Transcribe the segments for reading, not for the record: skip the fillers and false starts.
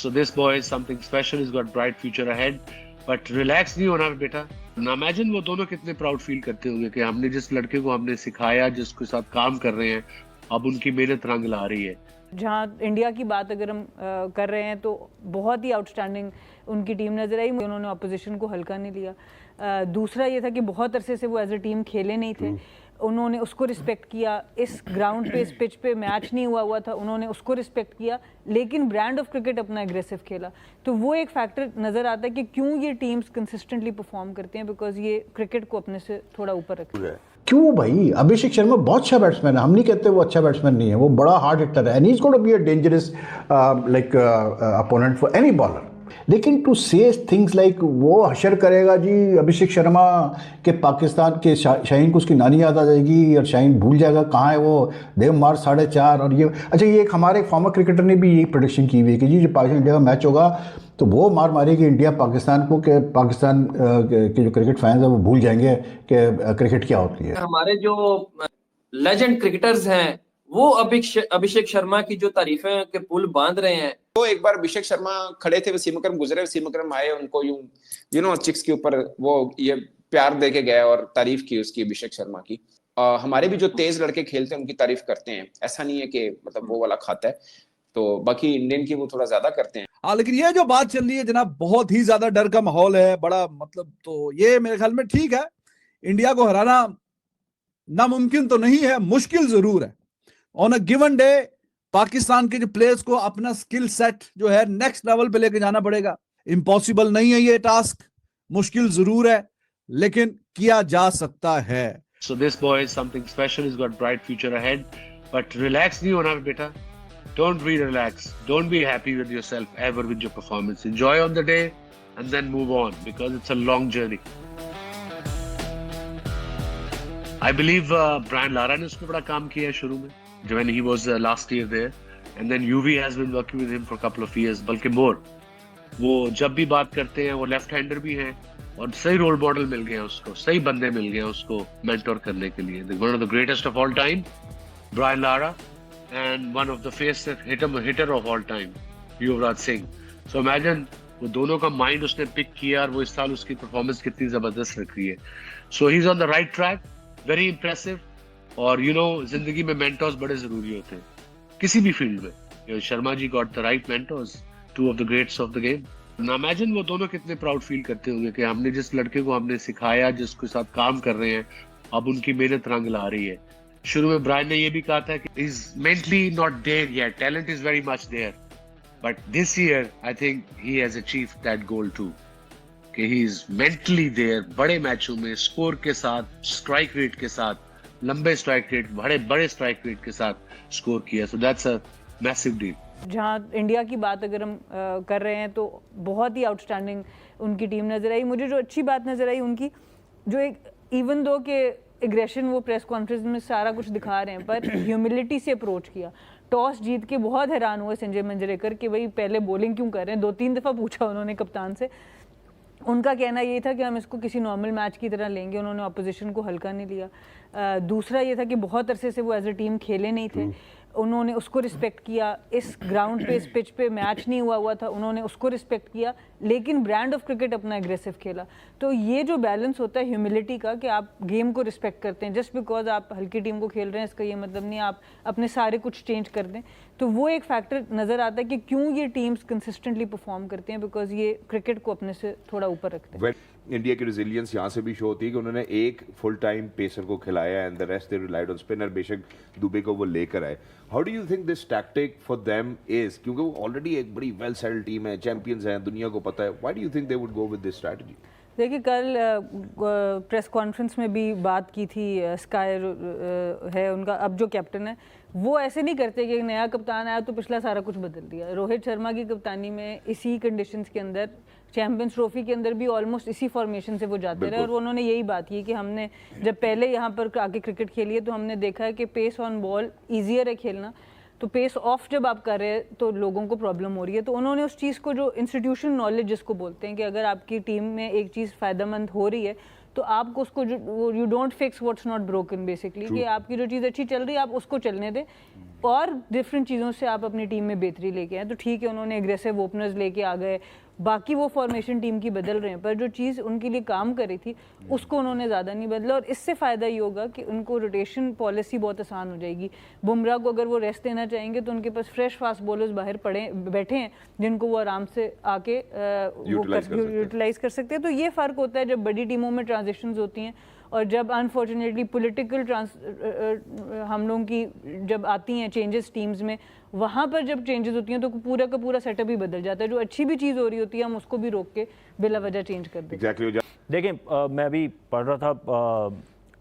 So this boy is something special. He's got bright future ahead. But relax नहीं होना बेटा. ना imagine वो दोनों कितने प्राउड फील करते होंगे कि हमने जिस लड़के को हमने सिखाया, जिसके साथ काम कर रहे हैं, अब उनकी मेहनत रंग ला रही है. जहाँ इंडिया की बात अगर हम कर रहे हैं तो बहुत ही आउटस्टैंडिंग उनकी टीम नजर आई. उन्होंने ऑपोजिशन को हल्का नहीं लिया. दूसरा ये था कि बहुत अरसे से वो एज ए टीम खेले नहीं थे. उन्होंने उसको रिस्पेक्ट किया. इस ग्राउंड पे, इस पिच पे मैच नहीं हुआ था, उन्होंने उसको रिस्पेक्ट किया, लेकिन ब्रांड ऑफ क्रिकेट अपना एग्रेसिव खेला. तो वो एक फैक्टर नज़र आता है कि क्यों ये टीम्स कंसिस्टेंटली परफॉर्म करते हैं, बिकॉज ये क्रिकेट को अपने से थोड़ा ऊपर रखते हैं. क्यों भाई? अभिषेक शर्मा बहुत अच्छा बैट्समैन है, हम नहीं कहते वो अच्छा बैट्समैन नहीं है, वो बड़ा हार्ड हिटर है and he is going to be a dangerous like opponent for any bowler. लेकिन टू से थिंग्स लाइक वो हशर करेगा जी अभिषेक शर्मा के पाकिस्तान के शाहीन को उसकी नानी याद आ जाएगी और शाहीन भूल जाएगा कहाँ है वो, देव मार 4.5 और ये. अच्छा, ये एक हमारे फॉर्मर क्रिकेटर ने भी यही प्रेडिक्शन की हुई है कि जी जो पाकिस्तान इंडिया का मैच होगा तो वो मार मारेगी इंडिया पाकिस्तान को, कि पाकिस्तान के जो क्रिकेट फैंस हैं वो भूल जाएंगे कि क्रिकेट क्या होती है. हमारे जो लेजेंड क्रिकेटर्स हैं वो अभिषेक शर्मा की जो तारीफें के पुल बांध रहे हैं. तो एक बार अभिषेक शर्मा खड़े थे, वसीम अकरम गुजरे, वसीम अकरम आए, उनको यूं चिक्स के ऊपर वो ये प्यार दे के गए और तारीफ की उसकी अभिषेक शर्मा की. हमारे भी जो तेज लड़के खेलते हैं उनकी तारीफ करते हैं. ऐसा नहीं है कि मतलब वो वाला खाता है, तो बाकी इंडियन की वो थोड़ा ज्यादा करते हैं. हाँ, लेकिन ये जो बात चल रही है जनाब, बहुत ही ज्यादा डर का माहौल है बड़ा, मतलब तो ये मेरे ख्याल में ठीक है. इंडिया को हराना नामुमकिन तो नहीं है, मुश्किल जरूर है. On a given day Pakistan के जो प्लेयर्स को अपना स्किल सेट जो है नेक्स्ट लेवल पे लेके जाना पड़ेगा. इम्पॉसिबल नहीं है ये टास्क, मुश्किल जरूर है, लेकिन किया जा सकता है. So this boy is something special. He's got bright future ahead. But relax नहीं होना बेटा. Don't be relaxed. Don't be happy with yourself ever with your performance. Enjoy on the day and then move on because it's a long journey. I believe Brian Lara ने उसमें बड़ा काम किया है शुरू में, when he was last year there, and then UV has been working with him for a couple of years, बल्कि more. वो जब भी बात करते हैं वो लेफ्ट हैंडर भी हैं और सही रोल मॉडल मिल गए उसको, सही बंदे मिल गए उसको मेंटोर करने के लिए. One of the greatest of all time, Brian Lara, and one of the fastest hitter of all time, Yuvraj Singh. So imagine वो दोनों का माइंड उसने पिक किया और वो इस साल उसकी परफॉर्मेंस कितनी जबरदस्त लग रही है. So he's on the right track, very impressive. और जिंदगी में मेंटोर्स बड़े जरूरी होते हैं किसी भी फील्ड में. Sharma ji got the right mentors, two of the greats of the game. ना इमेजिन वो दोनों कितने प्राउड फील करते होंगे कि हमने जिस लड़के को हमने सिखाया, जिसके साथ काम कर रहे हैं, अब उनकी मेहनत रंग ला रही है. शुरू में ब्रायन ने ये भी कहा था कि is mentally not there yet, talent is very much there, but this year I think he has achieved that goal too, कि ही इज मेंटली देयर. बड़े मैचों में स्कोर के साथ, स्ट्राइक रेट के साथ, लंबे स्ट्राइक रेट, बड़े स्ट्राइक रेट के साथ स्कोर किया. So that's a massive deal. जहाँ इंडिया की बात अगर हम कर रहे हैं तो बहुत ही आउटस्टैंडिंग उनकी टीम नज़र आई. मुझे जो अच्छी बात नज़र आई उनकी, जो एक इवन दो के एग्रेशन वो प्रेस कॉन्फ्रेंस में सारा कुछ दिखा रहे हैं, पर ह्यूमिलिटी से अप्रोच किया. टॉस जीत के बहुत हैरान हुए संजय मंजरेकर कि भाई पहले बॉलिंग क्यों कर रहे हैं. 2-3 दफ़ा पूछा उन्होंने कप्तान से. उनका कहना ये था कि हम इसको किसी नॉर्मल मैच की तरह लेंगे. उन्होंने ऑपोजिशन को हल्का नहीं लिया. दूसरा ये था कि बहुत अरसे से वो एज ए टीम खेले नहीं थे. उन्होंने उसको रिस्पेक्ट किया. इस ग्राउंड पे, इस पिच पे मैच नहीं हुआ था, उन्होंने उसको रिस्पेक्ट किया, लेकिन ब्रांड ऑफ क्रिकेट अपना एग्रेसिव खेला. तो ये जो बैलेंस होता है ह्यूमिलिटी का, कि आप गेम को रिस्पेक्ट करते हैं. जस्ट बिकॉज आप हल्की टीम को खेल रहे हैं इसका ये मतलब नहीं आप अपने सारे कुछ चेंज कर दें. तो वो एक फैक्टर नज़र आता है कि क्यों ये टीम्स कंसिस्टेंटली परफॉर्म करते हैं, बिकॉज ये क्रिकेट को अपने से थोड़ा ऊपर रखते हैं. इंडिया की रेजिलियंस यहाँ से भी शो होती है कि उन्होंने एक फुल टाइम पेसर को खिलाया and the rest they relied on spinner. बेशक दुबे को वो लेकर आए. How do you think this tactic for them is, क्योंकि वो ऑलरेडी एक बड़ी वेल सेटल्ड टीम है, चैंपियंस हैं, दुनिया को पता है. Why do you think they would go with this strategy? देखिए, कल प्रेस कॉन्फ्रेंस में भी बात की थी. स्काई है उनका अब जो कैप्टन है, वो ऐसे नहीं करते कि एक नया कप्तान आया तो पिछला सारा कुछ बदल दिया. रोहित शर्मा की कप्तानी में इसी कंडीशंस के अंदर, चैंपियंस ट्रॉफी के अंदर भी ऑलमोस्ट इसी फॉर्मेशन से वो जाते रहे. और उन्होंने यही बात की कि हमने जब पहले यहाँ पर आके क्रिकेट खेली है तो हमने देखा है कि पेस ऑन बॉल ईजियर है खेलना, तो पेस ऑफ जब आप कर रहे हैं तो लोगों को प्रॉब्लम हो रही है. तो उन्होंने उस चीज़ को, जो इंस्टीट्यूशन नॉलेज जिसको बोलते हैं, कि अगर आपकी टीम में एक चीज़ फ़ायदेमंद हो रही है तो आपको उसको you don't fix what's not broken basically, कि आपकी जो चीज़ अच्छी चल रही है आप उसको चलने दें और डिफरेंट चीज़ों से आप अपनी टीम में बेहतरी लेके आए। तो ठीक है, उन्होंने एग्रेसिव ओपनर्स लेके आ गए, बाकी वो फॉर्मेशन टीम की बदल रहे हैं, पर जो चीज़ उनके लिए काम करी थी उसको उन्होंने ज़्यादा नहीं बदला, और इससे फ़ायदा ये होगा कि उनको रोटेशन पॉलिसी बहुत आसान हो जाएगी। बुमराह को अगर वो रेस्ट देना चाहेंगे तो उनके पास फ्रेश फास्ट बॉलर्स बाहर बैठे हैं जिनको वो आराम से आके यूटिलाइज कर सकते हैं। तो ये फ़र्क होता है जब बड़ी टीमों में ट्रांजिशंस होती हैं, और जब अनफॉर्चुनेटली पॉलिटिकल हम लोगों की जब आती हैं चेंजेस टीम्स में, वहाँ पर जब चेंजेस होती हैं तो पूरा का पूरा सेटअप ही बदल जाता है। जो अच्छी भी चीज़ हो रही होती है हम उसको भी रोक के बिला वजह चेंज कर देते हैं। एग्जैक्टली। देखें, मैं अभी पढ़ रहा था,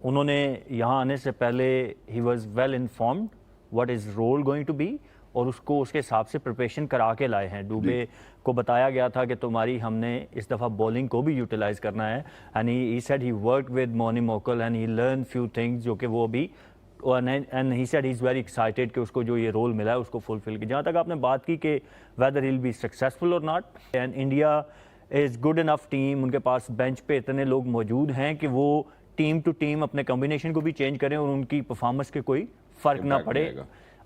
उन्होंने यहाँ आने से पहले he was well informed what is role going to be, और उसको उसके हिसाब से प्रिपरेशन करा के लाए हैं। डुबे को बताया गया था कि तुम्हारी हमने इस दफ़ा बॉलिंग को भी यूटिलाइज करना है, and he said he worked with मॉनी मोकल and he learn few things, जो कि वो भी, and he said he is very excited कि उसको जो ये रोल मिला है उसको फुलफिल की। जहाँ तक आपने बात की कि whether he will be successful और not, and India is good enough team, उनके पास बेंच पे इतने लोग मौजूद हैं कि वो टीम टू टीम अपने कॉम्बिनेशन को भी चेंज करें और उनकी परफॉर्मेंस के कोई फ़र्क ना पड़े,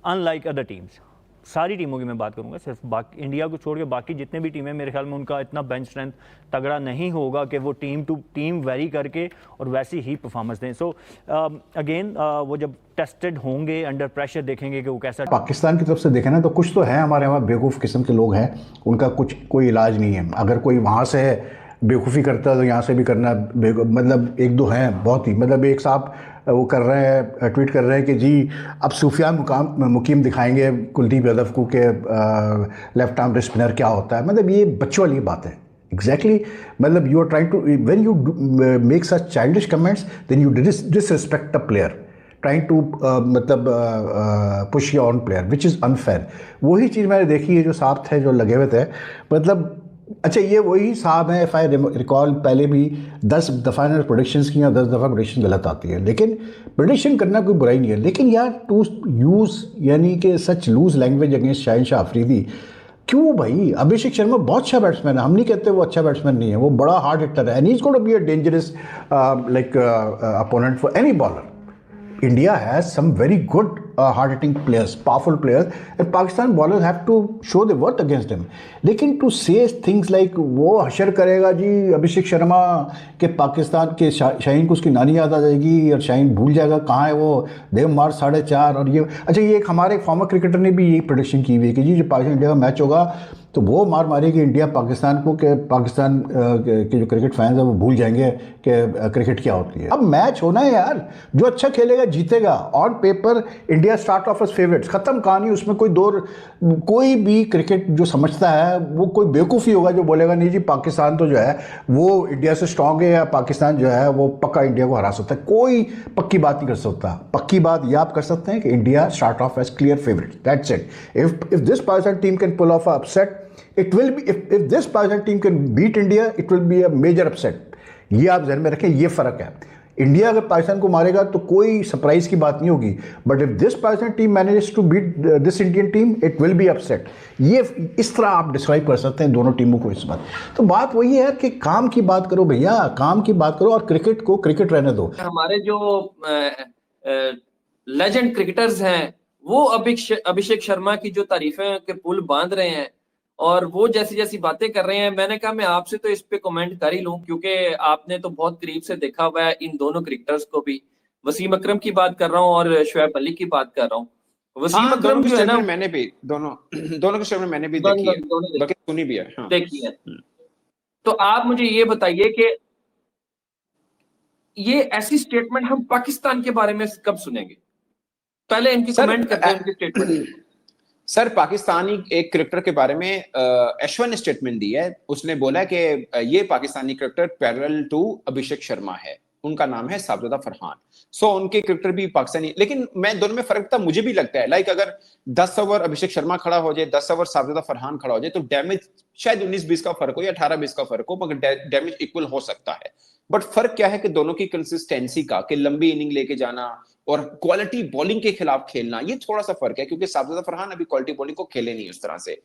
अनलाइक अदर टीम्स। सारी टीमों की मैं बात करूंगा, सिर्फ बाकी इंडिया को छोड़ के बाकी जितने भी टीमें, मेरे ख्याल में उनका इतना बेंच स्ट्रेंथ तगड़ा नहीं होगा कि वो टीम टू टीम वेरी करके और वैसी ही परफॉर्मेंस दें। सो अगेन वो जब टेस्टेड होंगे, अंडर प्रेशर देखेंगे कि वो कैसा। पाकिस्तान की तरफ से देखें ना तो कुछ तो है हमारे वहाँ बेवकूफ़ किस्म के लोग हैं, उनका कुछ कोई इलाज नहीं है। अगर कोई वहाँ से बेवकूफ़ी करता है तो यहाँ से भी करना, मतलब एक दो हैं बहुत ही, मतलब एक साहब वो कर रहे हैं, ट्वीट कर रहे हैं कि जी अब सूफियान मुकीम दिखाएंगे कुलदीप यादव को कि लेफ्ट आर्म स्पिनर क्या होता है। मतलब ये बच्चों वाली बात है। एग्जैक्टली, मतलब you are trying to, when you make such childish comments then you disrespect a player trying to मतलब push your own player which is unfair. वही चीज़ मैंने देखी है, जो साहब थे जो लगे हुए थे, मतलब अच्छा ये वही साहब हैं, इफ़ आई रिकॉल पहले भी 10 दफ़ा इन्होंने प्रोडिक्शंस की, 10 दफ़ा प्रोडिक्शन गलत आती है, लेकिन प्रोडिक्शन करना कोई बुराई नहीं है। लेकिन यार टू यूज़ यानी कि such loose language against Shaheen Shah Afridi, क्यों भाई? अभिषेक शर्मा बहुत अच्छा बैट्समैन है, हम नहीं कहते वो अच्छा बैट्समैन नहीं है, वो बड़ा हार्ड हिटर है, and he is going to be a dangerous like opponent for any bowler. India has some very good hard-hitting players, powerful players, and Pakistan bowlers have to show their worth against them. लेकिन to say things like वो हशर करेगा जी अभिषेक शर्मा के पाकिस्तान के शाहीन को उसकी नानी याद आ जाएगी और शाहीन भूल जाएगा कहाँ है वो, देव मार 4.5, और ये अच्छा ये एक हमारे फॉर्मर क्रिकेटर ने भी यही प्रेडिक्शन की हुई है कि जी जो पाकिस्तान इंडिया का मैच होगा तो वो मार मारेगी इंडिया पाकिस्तान को, कि पाकिस्तान के जो क्रिकेट फैंस हैं वो भूल जाएंगे कि क्रिकेट क्या होती है। अब मैच होना है यार, जो अच्छा खेलेगा जीतेगा। On paper India start off as favourites, खत्म कहानी, उसमें कोई दौर, कोई भी क्रिकेट जो समझता है वो कोई बेवकूफ़ी होगा जो बोलेगा नहीं जी पाकिस्तान तो जो है वो इंडिया से स्ट्रांग है या पाकिस्तान जो है वो पक्का इंडिया को हरा सकता है। कोई पक्की बात नहीं कर सकता। पक्की बात ये आप कर सकते हैं कि India start off as clear favourite, that's it. If this Pakistan team can pull off a upset, it will be, if this Pakistan team can beat India, it will be a major upset। ये आप ध्यान में रखें, ये फर्क है। India अगर पाकिस्तान को मारेगा तो कोई सरप्राइज की बात नहीं होगी, but if this Pakistan team manages to beat this Indian team, it will be upset. ये इस तरह आप डिस्क्राइब कर सकते हैं दोनों टीमों को इस बात। तो बात वही है कि काम की बात करो भैया, काम की बात करो और क्रिकेट को क्रिकेट रहने दो। हमारे जो लेजेंड क्रिकेटर्स हैं वो अभिषेक शर्मा की जो तारीफें के पुल बांध रहे हैं और वो जैसी जैसी बातें कर रहे हैं, मैंने कहा मैं आपसे तो इस पे कमेंट कर ही लूं क्योंकि आपने तो बहुत करीब से देखा हुआ है इन दोनों क्रिकेटर्स को भी। वसीम अकरम की बात कर रहा हूं और शोएब अली की बात कर रहा हूं। वसीम अकरम जो है ना, मैंने भी दोनों के स्टेटमेंट मैंने भी देखी है, बल्कि सुनी भी है। हाँ। देखी है। तो आप मुझे ये बताइए कि ये ऐसी स्टेटमेंट हम पाकिस्तान के बारे में कब सुनेंगे? पहले इनकी कमेंट करते हैं उनकी स्टेटमेंट। सर, पाकिस्तानी एक क्रिकेटर के बारे में एशवन ने स्टेटमेंट दी है। उसने बोला कि ये Pakistani cricketer parallel to Abhishek Sharma है, उनका नाम है साबजुदा फरहान। सो उनके क्रिकेटर भी पाकिस्तानी, लेकिन मैं दोनों में फर्क था, मुझे भी लगता है लाइक अगर 10 ओवर अभिषेक शर्मा खड़ा हो जाए, 10 ओवर साबजुदा फरहान खड़ा हो जाए तो डैमेज शायद 19-20 का फर्क हो या 18-20 का फर्क हो, मगर डैमेज इक्वल हो सकता है। बट फर्क क्या है कि दोनों की कंसिस्टेंसी का, कि लंबी इनिंग लेके जाना, और क्वालिटी बॉलिंग के खिलाफ खेलना, ये थोड़ा सा फर्क है, क्योंकि साजिद फरहान अभी क्वालिटी बॉलिंग को खेले नहीं उस तरह से,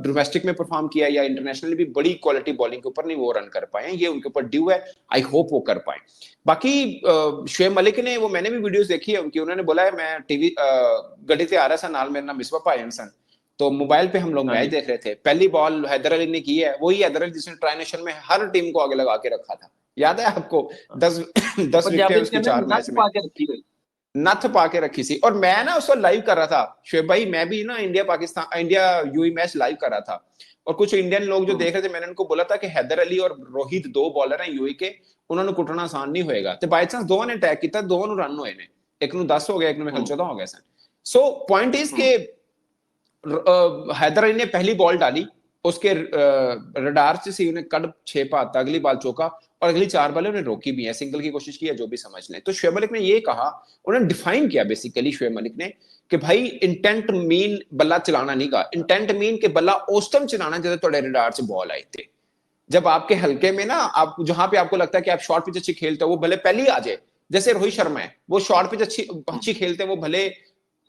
डोमेस्टिक में परफॉर्म किया या इंटरनेशनल भी बड़ी क्वालिटी बॉलिंग के ऊपर नहीं वो रन कर पाए, ये उनके ऊपर ड्यू है, आई होप वो कर पाए। बाकी शुएब मलिक ने, वो मैंने भी वीडियोस देखी है उनकी, उन्होंने बोला है मैं टीवी गड्डी से आ रहा था, नाल मेरे नाम मिसबा पायन सन, तो मोबाइल पे हम लोग मैच देख रहे थे, पहली बॉल हैदर अली ने की है, वही हैदर अली जिसने ट्राई नेशन में हर टीम को आगे लगा के रखा था, याद है आपको? 10 विकेट उसकी 4 मैच में नथ पा के रखी थी। और मैं ना उसको लाइव कर रहा था शुएब भाई, मैं भी ना इंडिया यूएई मैच लाइव कर रहा था, और कुछ इंडियन लोग जो देख रहे थे, मैंने उनको बोला था कि हैदर अली और रोहित 2 बॉलर हैं यूएई के, उन्होंने कुटना आसान नहीं होएगा, तो बाय चांस दोनों ने अटैक किया, दोनों रन हुए ने, एक नु 10 हो गया, एक नु 14 हो गया सन। सो पॉइंट इज के हैदर अली ने पहली बॉल डाली, उसके रडार से उन्हें कट 6 पाता, अगली बॉल चौका, और अगली 4 बॉलें उन्हें रोकी भी है, सिंगल की कोशिश की है, जो भी समझ लें। तो शुएब मलिक ने ये कहा, उन्होंने डिफाइन किया बेसिकली शुएब मलिक ने कि भाई इंटेंट मीन बल्ला चलाना नहीं कहा, इंटेंट मीन के बल्ला उस टाइम चलाना जब थोड़े रडार से बॉल आई थे, जब आपके हल्के में ना, आप जहां पे आपको लगता है कि आप शॉर्ट पिच अच्छी खेलते हो, वो भले पहले आ जाए, जैसे रोहित शर्मा है, वो शॉर्ट पिच अच्छी खेलते हैं, वो भले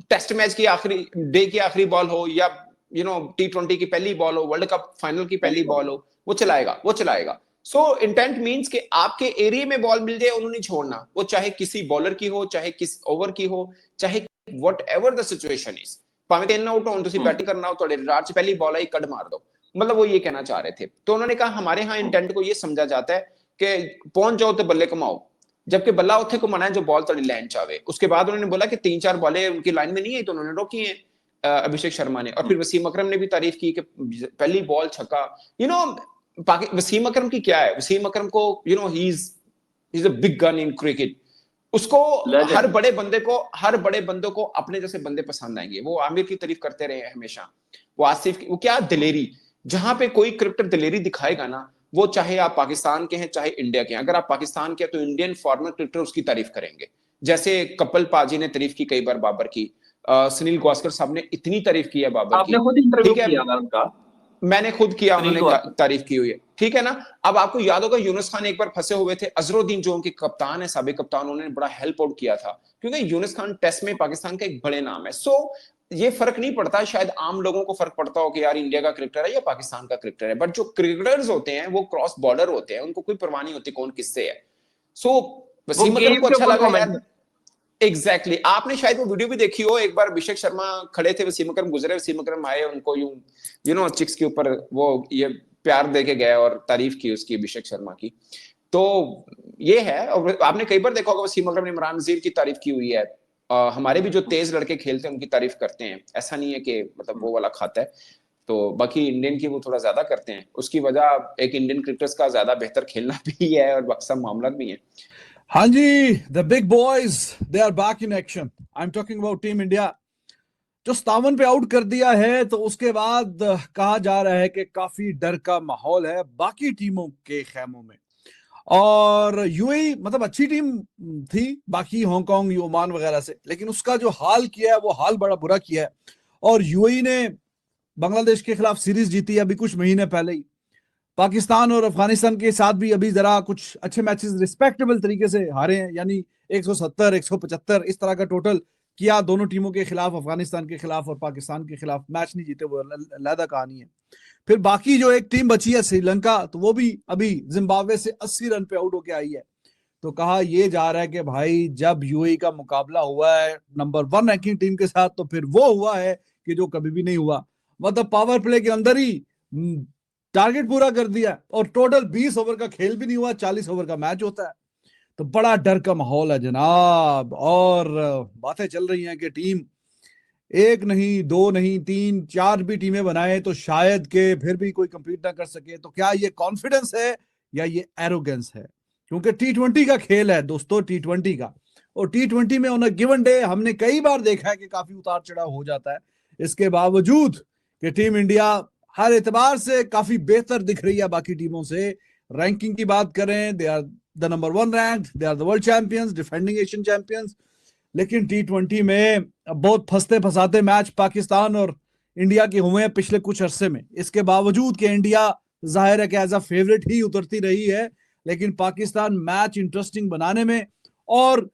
टेस्ट मैच की आखिरी डे की आखिरी बॉल हो, या T20 की पहली बॉल हो, वर्ल्ड कप फाइनल की पहली बॉल हो, वो चलाएगा। सो इंटेंट मीन्स कि आपके एरिया में बॉल मिल जाए, उन्होंने छोड़ना, वो चाहे किसी बॉलर की हो, चाहे किस ओवर की हो, चाहे व्हाटएवर द सिचुएशन इज, भाਵੇਂ 3 आउट हो, ਤੁਸੀਂ बैटिंग करना हो, थोड़े रात से पहली बॉल आई, कट मार दो, मतलब वो ये कहना चाह रहे थे। तो उन्होंने कहा हमारे यहाँ इंटेंट को ये समझा जाता है कि पहुंच जाओ तो बल्ले कमाओ, जबकि बल्ला उत्थे को मना है जो बॉल थोड़ी लाइन चावे। उसके बाद उन्होंने बोला कि 3-4 बॉलें उनकी लाइन में नहीं है, तो उन्होंने रोकी है अभिषेक शर्मा ने। और फिर वसीम अकरम ने भी तारीफ की कि पहली बॉल छक्का, वसीम अकरम की क्या है, वसीम अकरम को he is a big gun in cricket, उसको हर बड़े बंदे को अपने जैसे बंदे पसंद आएंगे। वो आमिर की तारीफ करते रहे हैं हमेशा, वो आसिफ की, वो क्या दिलेरी, जहां पे कोई क्रिकेटर दिलेरी दिखाएगा ना, वो चाहे आप पाकिस्तान के हैं चाहे इंडिया के हैं, अगर आप पाकिस्तान के हैं तो इंडियन फॉर्मर क्रिकेटर उसकी तारीफ करेंगे। जैसे कपिल पाजी ने तारीफ की कई बार बाबर की, सुनील गावस्कर साहब ने इतनी तारीफ की है बाबर आपने की, खुद इंटरव्यू किया ना उनका, मैंने खुद किया, उन्होंने तारीफ की हुई है, ठीक है ना। अब आपको याद होगा यूनुस खान एक बार फंसे हुए थे, अजरुद्दीन जो उनके कप्तान है, साबिक कप्तान, उन्होंने बड़ा हेल्प आउट किया था, क्योंकि यूनुस खान टेस्ट में पाकिस्तान का एक बड़े नाम है। सो ये फर्क नहीं पड़ता, शायद आम लोगों को फर्क पड़ता हो कि यार इंडिया का क्रिकेटर है या पाकिस्तान का क्रिकेटर है, बट जो क्रिकेटर्स होते हैं वो क्रॉस बॉर्डर होते हैं, उनको कोई परवाह नहीं होती कौन किससे है। सो वसीम अकरम को अच्छा लगा यार, एग्जैक्टली आपने शायद वो वीडियो भी देखी हो, एक बार अभिषेक शर्मा खड़े थे, वसीम अकरम गुजरे, वसीम अकरम आए, उनको यूं चिक्स के ऊपर वो ये प्यार दे के गए और तारीफ की उसकी अभिषेक शर्मा की। तो ये है, और आपने कई बार देखा होगा वसीम अकरम ने इमरान नजीर की तारीफ की हुई है, हमारे भी जो तेज लड़के खेलते हैं उनकी तारीफ करते हैं, ऐसा नहीं है कि मतलब वो वाला खाता है। तो बाकी इंडियन की वो थोड़ा ज्यादा करते हैं, उसकी वजह एक इंडियन क्रिकेटर्स का ज्यादा बेहतर खेलना भी है और बक्सा मामला भी है। हाँ जी, the big boys they are back in action. I am talking about team India, जो 57 पे आउट कर दिया है, तो उसके बाद कहा जा रहा है कि काफी डर का माहौल है बाकी टीमों के खेमों में। और यूएई मतलब अच्छी टीम थी बाकी हांगकांग, ओमान वगैरह से, लेकिन उसका जो हाल किया है वो हाल बड़ा बुरा किया है। और यूएई ने बांग्लादेश के खिलाफ सीरीज जीती अभी कुछ महीने पहले ही, पाकिस्तान और अफगानिस्तान के साथ भी अभी जरा कुछ अच्छे मैचेस रिस्पेक्टेबल तरीके से हारे हैं, यानी 170 175 इस तरह का टोटल किया दोनों टीमों के खिलाफ, अफगानिस्तान के खिलाफ और पाकिस्तान के खिलाफ। मैच नहीं जीते, वो अलग कहानी है। फिर बाकी जो एक टीम बची है श्रीलंका, तो वो भी अभी जिम्बाब्वे से 80 रन पे आउट होके आई है। तो कहा यह जा रहा है कि भाई जब यूएई का मुकाबला हुआ है नंबर 1 रैंकिंग टीम के साथ, तो फिर वो हुआ है कि जो कभी भी नहीं हुआ, मतलब पावर प्ले के अंदर ही टारगेट पूरा कर दिया, और टोटल 20 ओवर का खेल भी नहीं हुआ, 40 ओवर का मैच होता है। तो बड़ा डर का माहौल है जनाब, और बातें चल रही हैं कि टीम 1 नहीं 2 नहीं 3 4 भी टीमें बनाए तो शायद के फिर भी कोई कंपीट ना कर सके। तो क्या ये कॉन्फिडेंस है या ये एरोगेंस है? क्योंकि T20 का खेल है दोस्तों, T20 का, और T20 में ऑन अ गिवन डे हमने कई बार देखा है कि काफी उतार चढ़ाव हो जाता है। इसके बावजूद कि टीम इंडिया हर एतबार से काफी बेहतर दिख रही है बाकी टीमों से। रैंकिंग की बात करें, they are the number 1 ranked, they are the world champions, defending Asian champions. लेकिन T20 में बहुत फंसते फंसाते मैच पाकिस्तान और इंडिया के हुए हैं पिछले कुछ अरसे में। इसके बावजूद कि इंडिया जाहिर है कि एज अ फेवरेट ही उतरती रही है, लेकिन पाकिस्तान मैच इंटरेस्टिंग बनाने में और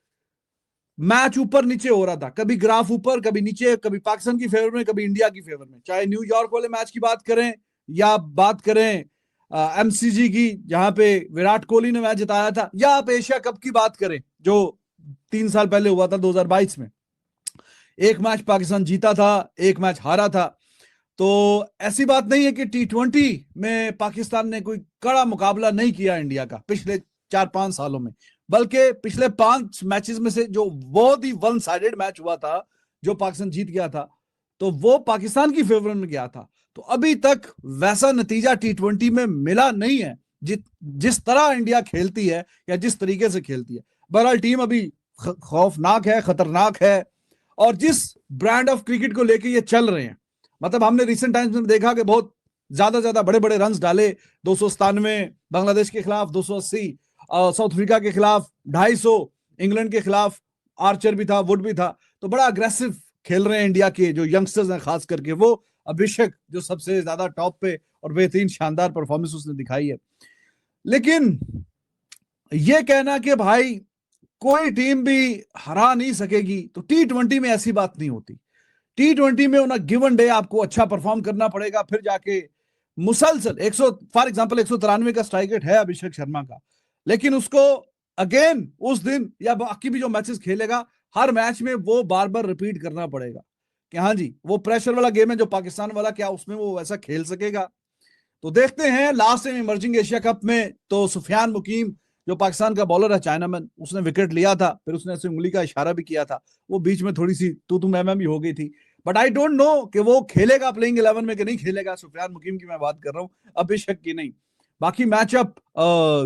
मैच ऊपर नीचे हो रहा था, कभी ग्राफ ऊपर कभी नीचे, कभी पाकिस्तान की फेवर में कभी इंडिया की फेवर में। चाहे न्यूयॉर्क वाले मैच की बात करें या बात करें एमसीजी की जहां पे विराट कोहली ने मैच जिताया था, या आप एशिया कप की बात करें जो 3 साल पहले हुआ था 2022 में। एक मैच पाकिस्तान जीता था, एक मैच हारा था। तो ऐसी बात नहीं है कि T20 में पाकिस्तान ने कोई कड़ा मुकाबला नहीं किया इंडिया का पिछले 4-5 सालों में, बल्कि पिछले 5 मैचेस में से जो बहुत ही वन साइडेड मैच हुआ था जो पाकिस्तान जीत गया था, तो वो पाकिस्तान की फेवर में गया था। तो अभी तक वैसा नतीजा T20 में मिला नहीं है जिस तरह इंडिया खेलती है या जिस तरीके से खेलती है। बहरहाल टीम अभी खौफनाक है, खतरनाक है, और जिस ब्रांड ऑफ क्रिकेट को लेके ये चल रहे हैं, मतलब हमने रिसेंट टाइम्स में देखा कि बहुत ज्यादा बड़े बड़े रन्स डाले, 297 बांग्लादेश के खिलाफ, 280 साउथ अफ्रीका के खिलाफ, 250 इंग्लैंड के खिलाफ, आर्चर भी था, वुड भी था। तो बड़ा अग्रेसिव खेल रहे हैं इंडिया के जो यंगस्टर्स हैं, खास करके वो अभिषेक जो सबसे ज्यादा टॉप पे, और बेहतरीन शानदार परफॉर्मेंस उसने दिखाई है। लेकिन ये कहना कि भाई कोई टीम भी हरा नहीं सकेगी, तो T20 में ऐसी बात नहीं होती। T20 में ऑन गिवन डे आपको अच्छा परफॉर्म करना पड़ेगा, फिर जाके मुसलसल 100 फॉर एग्जांपल 193 का स्ट्राइक रेट है अभिषेक शर्मा का, लेकिन उसको अगेन उस दिन या बाकी भी जो मैचेस खेलेगा, हर मैच में वो बार बार रिपीट करना पड़ेगा कि हाँ जी वो प्रेशर वाला गेम है जो पाकिस्तान वाला, क्या उसमें वो वैसा खेल सकेगा। तो देखते हैं। Last time emerging Asia cup में तो सुफियान मुकीम जो पाकिस्तान का बॉलर है, चाइनामैन, उसने विकेट लिया था, फिर उसने ऐसे उंगली का इशारा भी किया था, वो बीच में थोड़ी सी तू मैं भी हो गई थी। बट आई डोंट नो कि वो खेलेगा प्लेइंग 11 में कि नहीं खेलेगा। सुफियान मुकीम की मैं बात कर रहा हूँ, अभिषेक की नहीं। बाकी मैचअप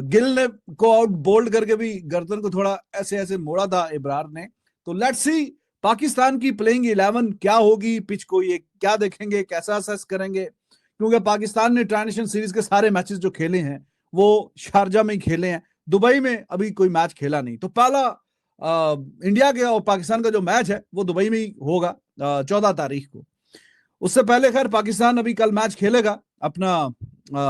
गिल ने को आउट बोल्ड करके भी गर्दन को थोड़ा ऐसे ऐसे मोड़ा था इब्रार ने। तो लेट्स सी पाकिस्तान की प्लेइंग 11 क्या होगी, पिच को ये क्या देखेंगे, कैसा असेस करेंगे, क्योंकि पाकिस्तान ने ट्रांजिशन सीरीज के सारे मैचेस जो खेले हैं वो शारजा में ही खेले हैं, दुबई में अभी कोई मैच खेला नहीं। तो पहला इंडिया के और पाकिस्तान का जो मैच है वो दुबई में ही होगा 14 तारीख को। उससे पहले खैर पाकिस्तान अभी कल मैच खेलेगा अपना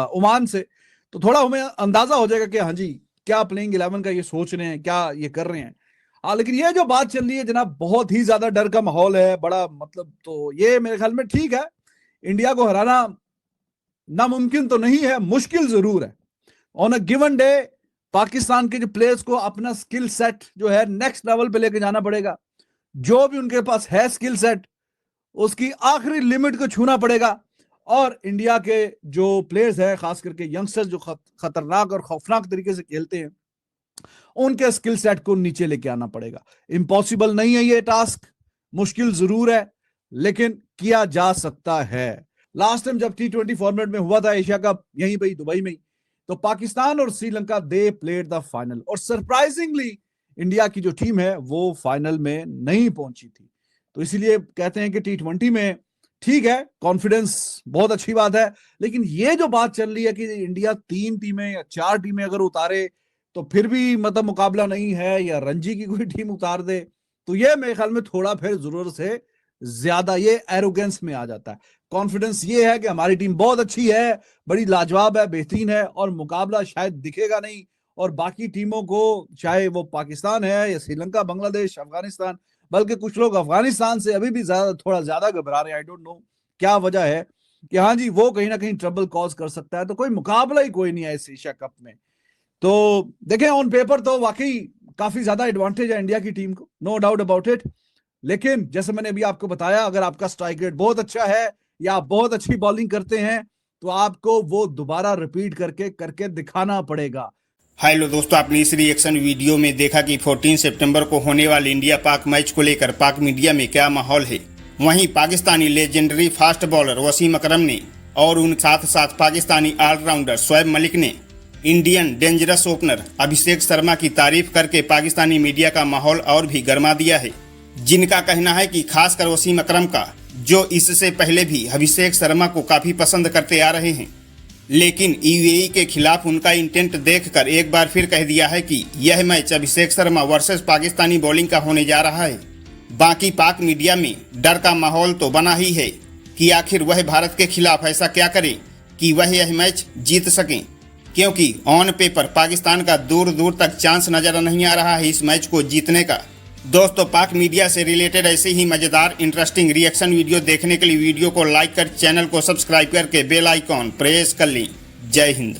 ओमान से, तो थोड़ा हमें अंदाजा हो जाएगा कि हाँ जी क्या प्लेइंग 11 का ये सोच रहे हैं, क्या ये कर रहे हैं। लेकिन ये जो बात चल रही है जनाब, बहुत ही ज्यादा डर का माहौल है बड़ा, मतलब तो ये मेरे ख्याल में ठीक है। इंडिया को हराना नामुमकिन तो नहीं है, मुश्किल जरूर है। On a given day Pakistan के जो प्लेयर्स को अपना स्किल सेट जो है नेक्स्ट लेवल पे लेके जाना पड़ेगा। जो भी उनके पास है स्किल सेट, उसकी आखिरी लिमिट को छूना पड़ेगा। और इंडिया के जो प्लेयर्स हैं, खास करके यंगस्टर्स जो खतरनाक और खौफनाक तरीके से खेलते हैं, उनके स्किल सेट को नीचे लेके आना पड़ेगा। इम्पॉसिबल नहीं है ये टास्क, मुश्किल जरूर है, लेकिन किया जा सकता है। लास्ट टाइम जब T20 फॉर्मेट में हुआ था एशिया कप, यहीं पे दुबई में ही, तो पाकिस्तान और Sri Lanka they played the final, और सरप्राइजिंगली इंडिया की जो टीम है वो फाइनल में नहीं पहुंची थी। तो इसीलिए कहते हैं कि T20 में ठीक है, कॉन्फिडेंस बहुत अच्छी बात है, लेकिन ये जो बात चल रही है कि इंडिया 3 टीमें या 4 टीमें अगर उतारे तो फिर भी मतलब मुकाबला नहीं है, या रणजी की कोई टीम उतार दे, तो ये मेरे ख्याल में थोड़ा फिर जरूरत से ज्यादा ये एरोगेंस में आ जाता है। कॉन्फिडेंस ये है कि हमारी टीम बहुत अच्छी है, बड़ी लाजवाब है, बेहतरीन है, और मुकाबला शायद दिखेगा नहीं, और बाकी टीमों को, चाहे वो पाकिस्तान है या श्रीलंका, बांग्लादेश, अफगानिस्तान, बल्कि कुछ लोग अफगानिस्तान से अभी भी थोड़ा ज्यादा घबरा रहे हैं। आई डोंट नो क्या वजह है कि हाँ जी वो कहीं ना कहीं ट्रबल कॉज कर सकता है। तो कोई मुकाबला ही कोई नहीं है इस एशिया कप में। तो देखें, ऑन पेपर तो वाकई काफी ज्यादा एडवांटेज है इंडिया की टीम को, नो डाउट अबाउट इट। लेकिन जैसे मैंने अभी आपको बताया, अगर आपका स्ट्राइक रेट बहुत अच्छा है या आप बहुत अच्छी बॉलिंग करते हैं, तो आपको वो दोबारा रिपीट करके दिखाना पड़ेगा। हेलो दोस्तों, आपने इस रिएक्शन वीडियो में देखा कि 14 सितंबर को होने वाले इंडिया पाक मैच को लेकर पाक मीडिया में क्या माहौल है। वहीं Pakistani legendary fast bowler Wasim Akram ने और उन साथ साथ पाकिस्तानी ऑलराउंडर शोएब मलिक ने Indian dangerous opener Abhishek Sharma की तारीफ करके पाकिस्तानी मीडिया का माहौल और भी गर्मा दिया है, जिनका कहना है कि खासकर वसीम अकरम का, जो इससे पहले भी अभिषेक शर्मा को काफी पसंद करते आ रहे हैं, लेकिन यूएई के खिलाफ उनका इंटेंट देखकर एक बार फिर कह दिया है कि यह match Abhishek Sharma versus Pakistani bowling का होने जा रहा है। बाकी पाक मीडिया में डर का माहौल तो बना ही है कि आखिर वह भारत के खिलाफ ऐसा क्या करे कि वह यह मैच जीत सकें, क्योंकि ऑन पेपर पाकिस्तान का दूर दूर तक चांस नजर नहीं आ रहा है इस मैच को जीतने का। दोस्तों, पाक मीडिया से रिलेटेड ऐसे ही मजेदार इंटरेस्टिंग रिएक्शन वीडियो देखने के लिए वीडियो को लाइक कर चैनल को सब्सक्राइब करके बेल आइकॉन प्रेस कर लें। जय हिंद।